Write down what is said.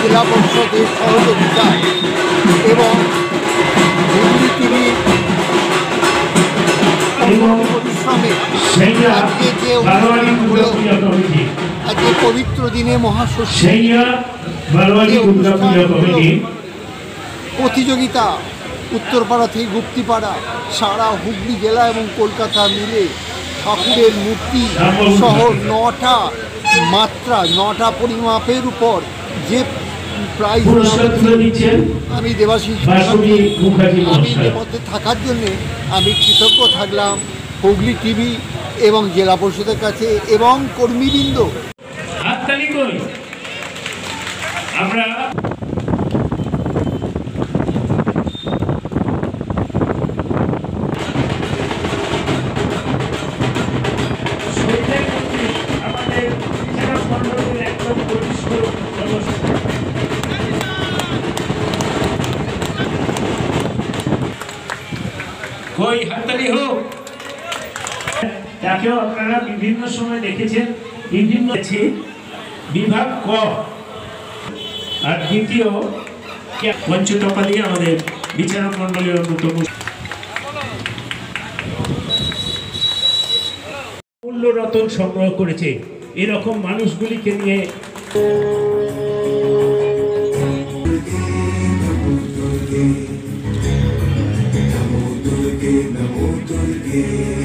জেলা পরিষদের সহযোগিতা এবং হুগলি টিভির পরিশ্রমে আজকে যে আজকে পবিত্র দিনে মহাষষ্ঠী প্রতিযোগিতা উত্তরপাড়া থেকে গুপ্তিপাড়া সারা হুগলি জেলা এবং কলকাতা মিলে ঠাকুরের মূর্তি সহ 9টা মাত্রা 9টা পরিমাপের উপর যে প্রাইজ আমি দেবাশিস আমি এর মধ্যে থাকার জন্যে আমি কৃতজ্ঞ থাকলাম হুগলি টিভি এবং জেলা পরিষদের কাছে এবং কর্মীবৃন্দ। আমরা কই হাততালি হোক। তাকেও আপনারা বিভিন্ন সময় দেখেছেন, বিভিন্ন বিভাগ ক আর দ্বিতীয় পঞ্চটপা দিয়ে আমাদের বিচারক মন্ডলীর অন্যতম মূল্য রতন সংগ্রহ করেছে। এরকম মানুষগুলিকে নিয়ে Namo Durge, Namo Durge.